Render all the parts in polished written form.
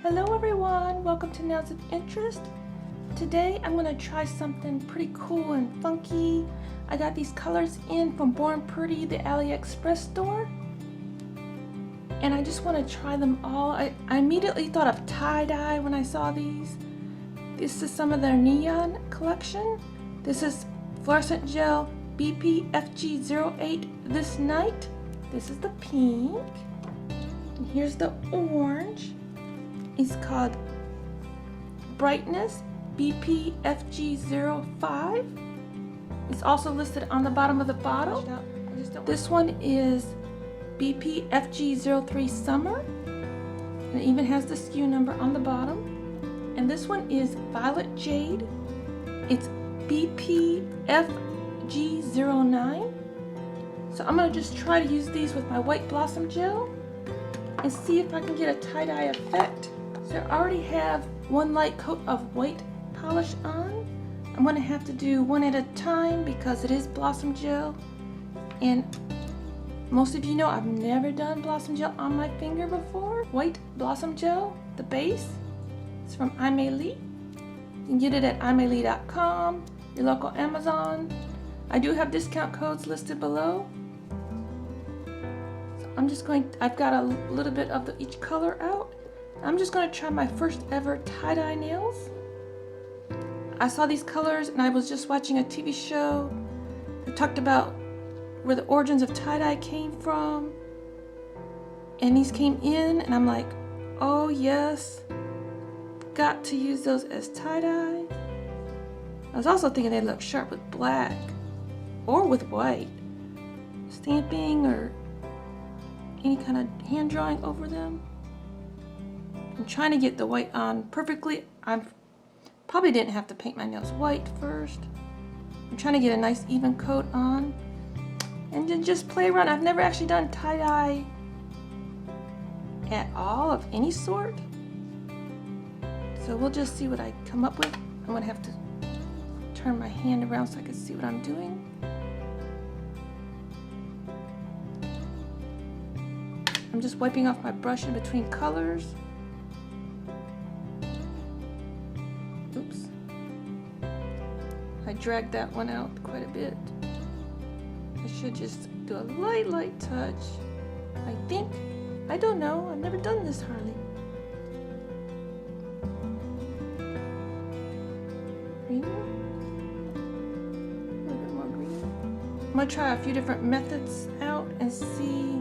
Hello everyone, welcome to Nails of Interest. Today I'm going to try something pretty cool and funky. I got these colors in from Born Pretty, the AliExpress store. And I just want to try them all. I immediately thought of tie-dye when I saw these. This is some of their neon collection. This is Fluorescent Gel BPFG08 This Night. This is the pink. And here's the orange. It's called Brightness BPFG05. It's also listed on the bottom of the bottle. This one is BPFG03 Summer. And it even has the SKU number on the bottom. And this one is Violet Jade. It's BPFG09. So I'm going to just try to use these with my white blossom gel and see if I can get a tie-dye effect. So I already have one light coat of white polish on. I'm going to have to do one at a time because it is blossom gel. And most of you know I've never done blossom gel on my finger before. White blossom gel, the base, is from Aimeili. You can get it at aimeili.com, your local Amazon. I do have discount codes listed below. So I've got a little bit of each color out. I'm just going to try my first ever tie-dye nails. I saw these colors and I was just watching a TV show that talked about where the origins of tie-dye came from. And these came in and I'm like, oh yes, got to use those as tie-dye. I was also thinking they'd look sharp with black or with white. Stamping or any kind of hand drawing over them. I'm trying to get the white on perfectly. I probably didn't have to paint my nails white first. I'm trying to get a nice even coat on and then just play around. I've never actually done tie-dye at all of any sort. So we'll just see what I come up with. I'm going to have to turn my hand around so I can see what I'm doing. I'm just wiping off my brush in between colors. Oops. I dragged that one out quite a bit. I should just do a light touch. I think. I don't know. I've never done this hardly. Green. A little bit more green. I'm going to try a few different methods out and see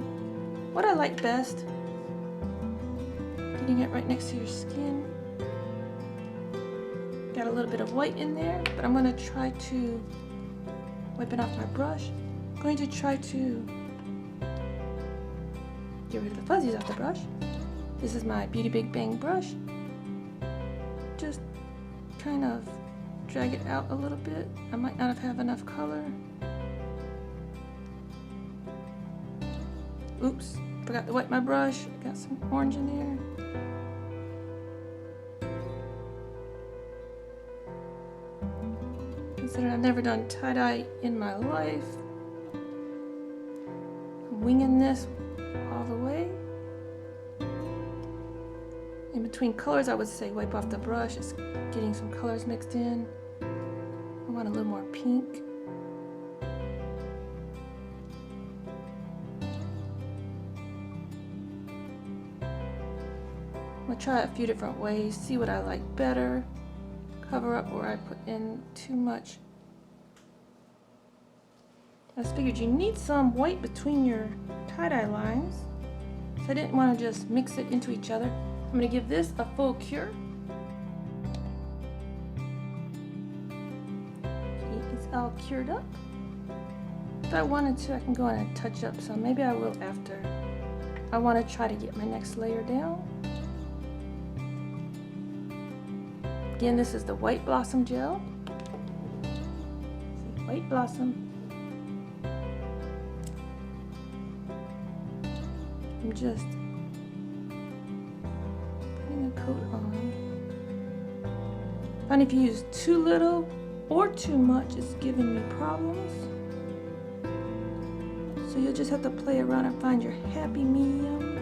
what I like best. Getting it right next to your skin. Got a little bit of white in there, but I'm going to try to wipe it off my brush. I'm going to try to get rid of the fuzzies off the brush. This is my Beauty BigBang brush. Just kind of drag it out a little bit. I might not have enough color. Oops, forgot to wipe my brush. Got some orange in there. Considering I've never done tie-dye in my life, I'm winging this all the way. In between colors, I would say wipe off the brush. It's getting some colors mixed in. I want a little more pink. I'm gonna try a few different ways, see what I like better. Cover up where I put in too much. I just figured you need some white between your tie-dye lines. So I didn't want to just mix it into each other. I'm going to give this a full cure. It's all cured up. If I wanted to, I can go in and touch up some. Maybe I will after. I want to try to get my next layer down. Again, this is the White Blossom Gel. See, White Blossom. I'm just putting a coat on. And if you use too little or too much, it's giving me problems. So you'll just have to play around and find your happy medium.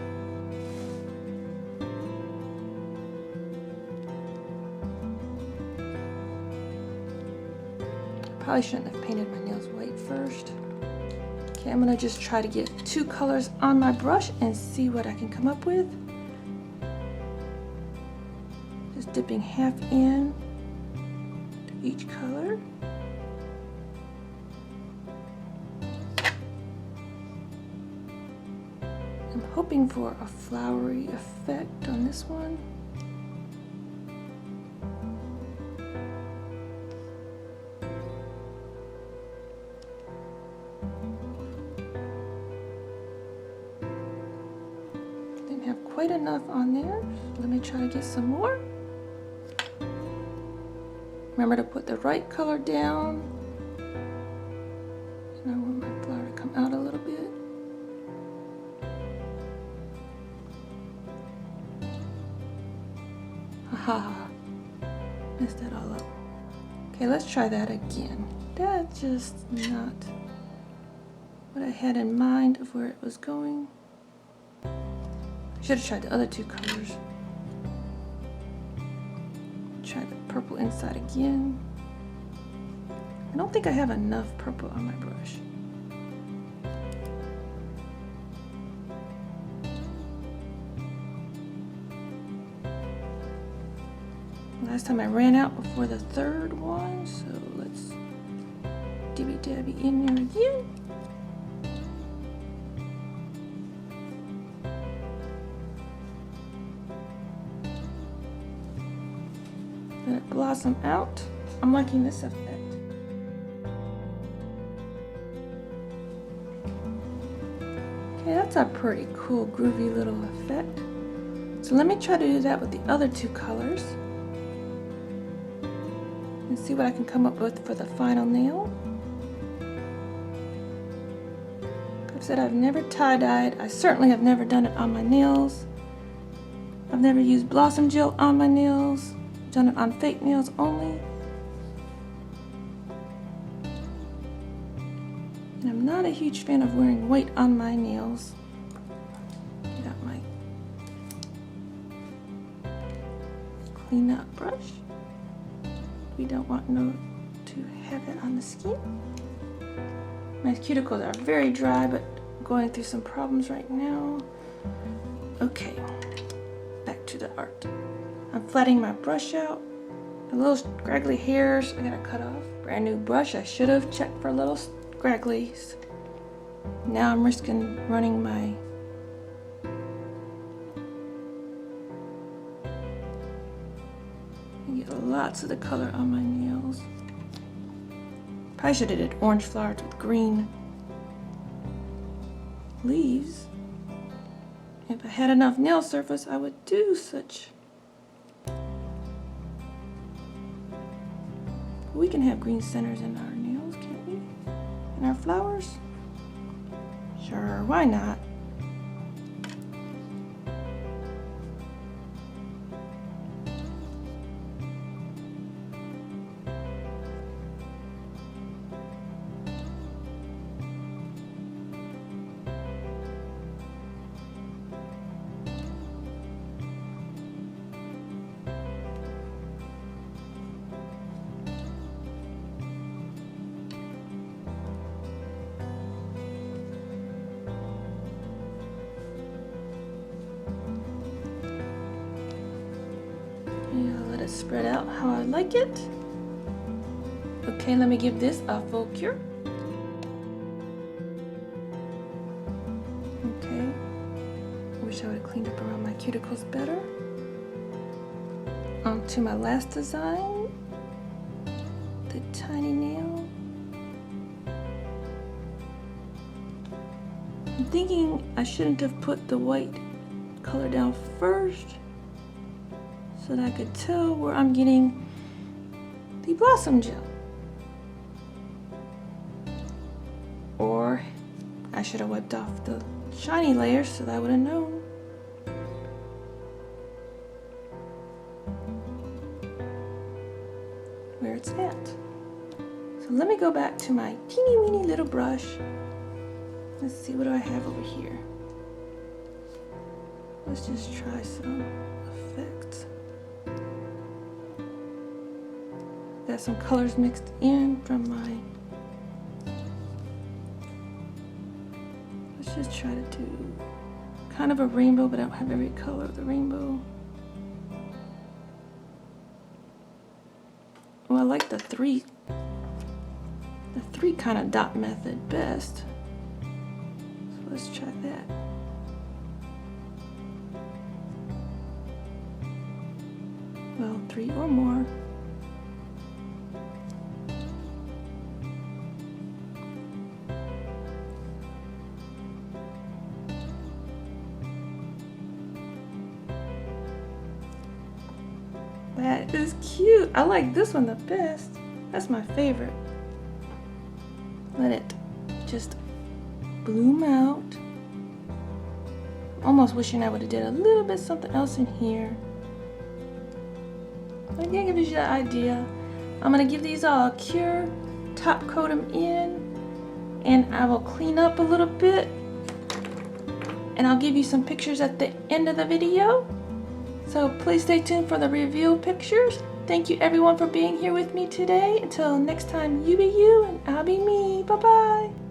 Probably shouldn't have painted my nails white first. Okay, I'm gonna just try to get 2 colors on my brush and see what I can come up with. Just dipping half in to each color. I'm hoping for a flowery effect on this one. Didn't have quite enough on there. Let me try to get some more. Remember to put the right color down. And I want my flower to come out a little bit. Haha, messed that all up. Okay, let's try that again. That's just not what I had in mind of where it was going. Should have tried the other 2 colors. Try the purple inside again. I don't think I have enough purple on my brush. Last time I ran out before the 3rd one, so let's dibby dabby in there again. Let it blossom out. I'm liking this effect. Okay, that's a pretty cool, groovy little effect. So let me try to do that with the other 2 colors and see what I can come up with for the final nail. Like I said, I've never tie-dyed. I certainly have never done it on my nails. I've never used Blossom Gel on my nails. Done it on fake nails only. And I'm not a huge fan of wearing white on my nails. Get out my clean up brush. We don't want to have it on the skin. My cuticles are very dry, but going through some problems right now. Okay, back to the art. I'm flattening my brush out. The little scraggly hairs I gotta cut off. Brand new brush. I should have checked for little scragglies. Now I'm risking running my get lots of the color on my nails. Probably should have did orange flowers with green leaves. If I had enough nail surface, I would do such. We can have green centers in our nails, can't we? In our flowers? Sure, why not? Spread out how I like it. Okay, let me give this a full cure. Okay, I wish I would have cleaned up around my cuticles better. On to my last design, the tiny nail. I'm thinking I shouldn't have put the white color down first, so that I could tell where I'm getting the Blossom Gel. Or I should have wiped off the shiny layers so that I would have known. Where it's at. So let me go back to my teeny weeny little brush. Let's see, what do I have over here? Let's just try some effects. The got some colors mixed in from my... Let's just try to do kind of a rainbow, but I don't have every color of the rainbow. Well, I like the three kind of dot method best. So let's try that. Well, 3 or more. That is cute. I like this one the best. That's my favorite. Let it just bloom out. Almost wishing I would have did a little bit something else in here. Again, give you the idea. I'm gonna give these all a cure, top coat them in, and I will clean up a little bit. And I'll give you some pictures at the end of the video. So please stay tuned for the reveal pictures. Thank you everyone for being here with me today. Until next time, you be you and I'll be me. Bye-bye.